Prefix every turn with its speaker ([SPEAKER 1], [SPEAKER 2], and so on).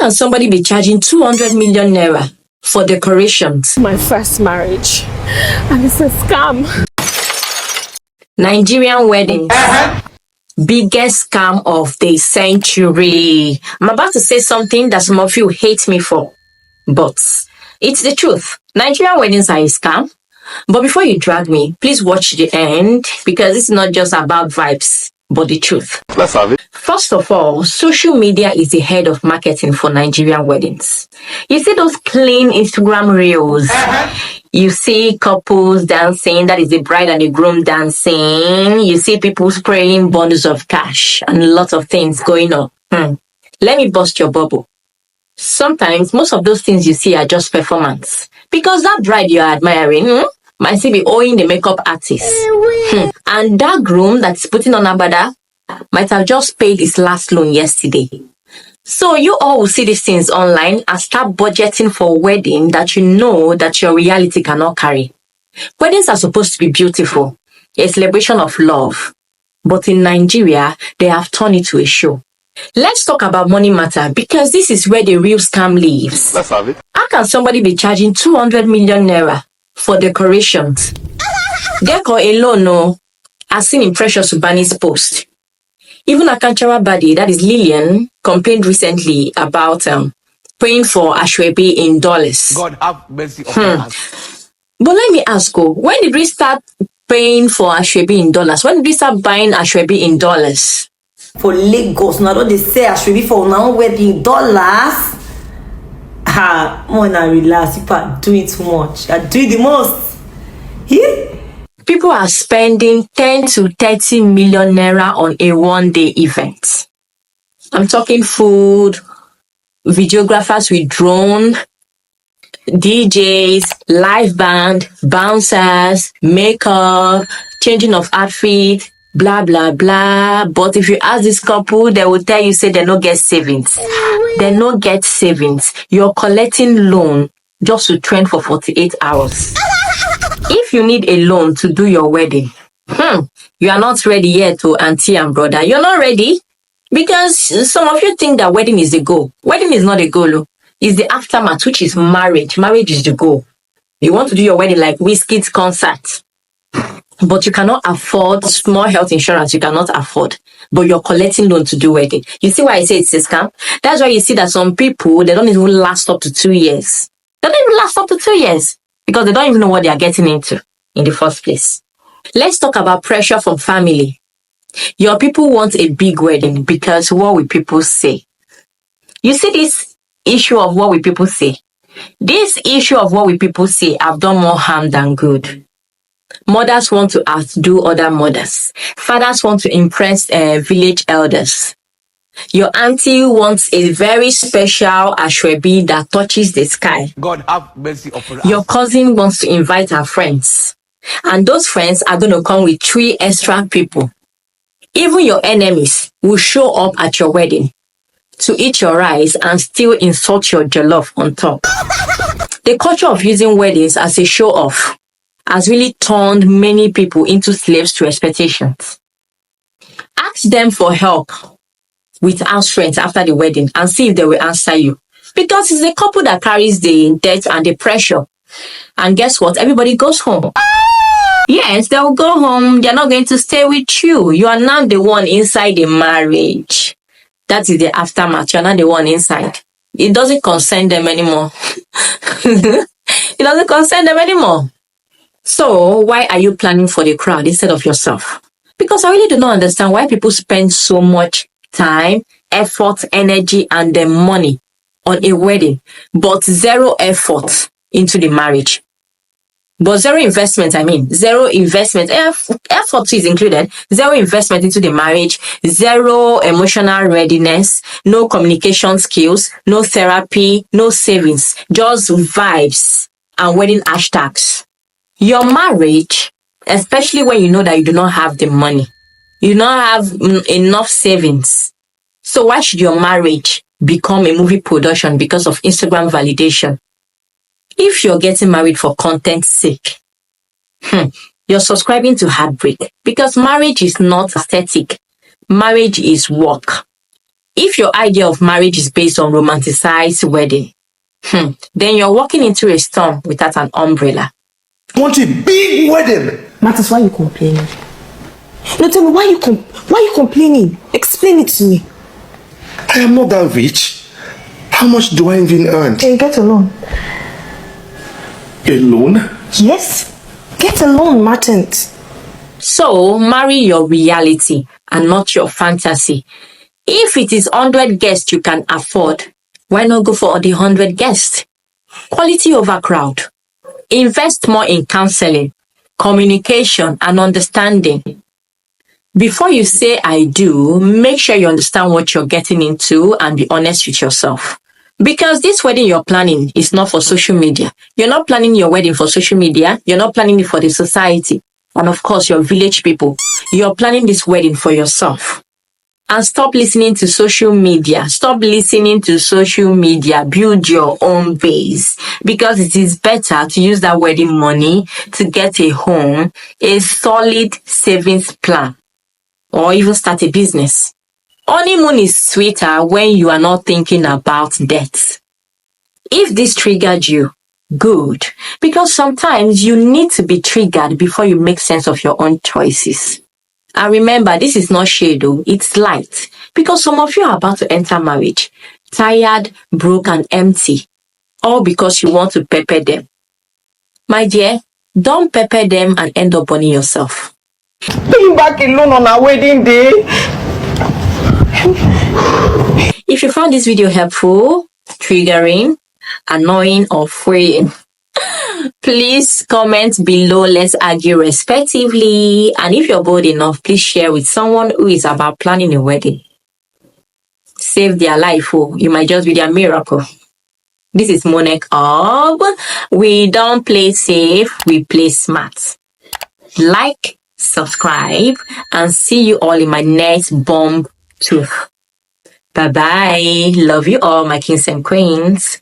[SPEAKER 1] can somebody be charging 200 million naira for decorations?
[SPEAKER 2] My first marriage, and it's a scam.
[SPEAKER 1] Nigerian weddings. Biggest scam of the century. I'm about to say something that some of you hate me for, but it's the truth. Nigerian weddings are a scam. But before you drag me, please watch the end, because it's not just about vibes, but the truth.
[SPEAKER 3] Let's have it.
[SPEAKER 1] First of all, social media is the head of marketing for Nigerian weddings. You see those clean Instagram reels. You see couples dancing, that is the bride and the groom dancing. You see people spraying bundles of cash and lots of things going on. Let me bust your bubble. Sometimes, most of those things you see are just performance. Because that bride you're admiring might still be owing the makeup artist. And that groom that's putting on agbada might have just paid his last loan yesterday. So you all will see these things online and start budgeting for a wedding that you know that your reality cannot carry. Weddings are supposed to be beautiful, a celebration of love. But in Nigeria, they have turned it to a show. Let's talk about money matter, because this is where the real scam lives.
[SPEAKER 3] Let's have it.
[SPEAKER 1] How can somebody be charging 200 million naira for decorations? Decor alone, no. As seen in Precious Ubani's post. Even Akanchawa Badi, that is Lillian, complained recently about paying for Ashwebi in dollars.
[SPEAKER 3] God have mercy upon us.
[SPEAKER 1] But let me ask you, when did we start paying for Ashwebi in dollars? When did we start buying Ashwebi in dollars?
[SPEAKER 4] For Lagos, now don't they say Ashwebi for now wedding dollars? More than relax, people are doing too much. Are doing the most.
[SPEAKER 1] People are spending 10 to 30 million naira on a one-day event. I'm talking food, videographers with drone, DJs, live band, bouncers, makeup, changing of outfit, blah, blah, blah. But if you ask this couple, they will tell you, say they don't get savings. They don't get savings. You're collecting loan just to trend for 48 hours. If you need a loan to do your wedding, you are not ready yet, to auntie and brother. You're not ready because some of you think that wedding is the goal. Wedding is not the goal. It's the aftermath, which is marriage. Marriage is the goal. You want to do your wedding like Wizkid's concert, but you cannot afford small health insurance. You cannot afford, but you're collecting loan to do wedding. You see why I say it's a scam? That's why you see that some people, they don't even last up to 2 years. They don't even last up to 2 years because they don't even know what they are getting into in the first place. Let's talk about pressure from family. Your people want a big wedding because what will people say? You see this issue of what will people say? This issue of what will people say have done more harm than good. Mothers want to outdo other mothers. Fathers want to impress village elders. Your auntie wants a very special ashwebi that touches the sky.
[SPEAKER 3] God have mercy upon us.
[SPEAKER 1] Your cousin wants to invite her friends. And those friends are going to come with 3 extra people. Even your enemies will show up at your wedding to eat your rice and still insult your jollof on top. The culture of using weddings as a show-off has really turned many people into slaves to expectations. Ask them for help with house rent after the wedding and see if they will answer you. Because it's the couple that carries the debt and the pressure. And guess what? Everybody goes home. Yes, they'll go home. They're not going to stay with you. You are now the one inside the marriage. That is the aftermath. You're not the one inside. It doesn't concern them anymore. It doesn't concern them anymore. So why are you planning for the crowd instead of yourself? Because I really do not understand why people spend so much time, effort, energy, and their money on a wedding, but zero effort into the marriage. But zero investment, zero investment, effort is included, zero investment into the marriage, zero emotional readiness, no communication skills, no therapy, no savings, just vibes and wedding hashtags. Your marriage, especially when you know that you do not have the money, you do not have enough savings. So why should your marriage become a movie production because of Instagram validation? If you're getting married for content's sake, you're subscribing to heartbreak, because marriage is not aesthetic. Marriage is work. If your idea of marriage is based on romanticized wedding, then you're walking into a storm without an umbrella.
[SPEAKER 5] I want a big wedding.
[SPEAKER 2] Martins, why are you complaining? No, tell me, why are you complaining? Explain it to me.
[SPEAKER 5] I am not that rich. How much do I even earn?
[SPEAKER 2] Then get a loan.
[SPEAKER 5] A loan?
[SPEAKER 2] Yes. Get a loan, Martins.
[SPEAKER 1] So, marry your reality and not your fantasy. If it is 100 guests you can afford, why not go for the 100 guests? Quality over crowd. Invest more in counseling, communication, and understanding. Before you say I do, make sure you understand what you're getting into and be honest with yourself. Because this wedding you're planning is not for social media. You're not planning your wedding for social media. You're not planning it for the society. And of course, your village people. You're planning this wedding for yourself. And stop listening to social media. Stop listening to social media. Build your own base. Because it is better to use that wedding money to get a home, a solid savings plan, or even start a business. Honeymoon is sweeter when you are not thinking about debt. If this triggered you, good. Because sometimes you need to be triggered before you make sense of your own choices. And remember, this is not shade, it's light. Because some of you are about to enter marriage, tired, broke, and empty. All because you want to pepper them. My dear, don't pepper them and end up burning yourself.
[SPEAKER 2] Paying back a loan on our wedding day.
[SPEAKER 1] If you found this video helpful, triggering, annoying, or freeing, please comment below. Let's argue respectively. And if you're bold enough, please share with someone who is about planning a wedding. Save their life. You might just be their miracle. This is Monek Ob. We don't play safe, we play smart. Like, subscribe, and see you all in my next bomb tooth. Bye-bye. Love you all, my kings and queens.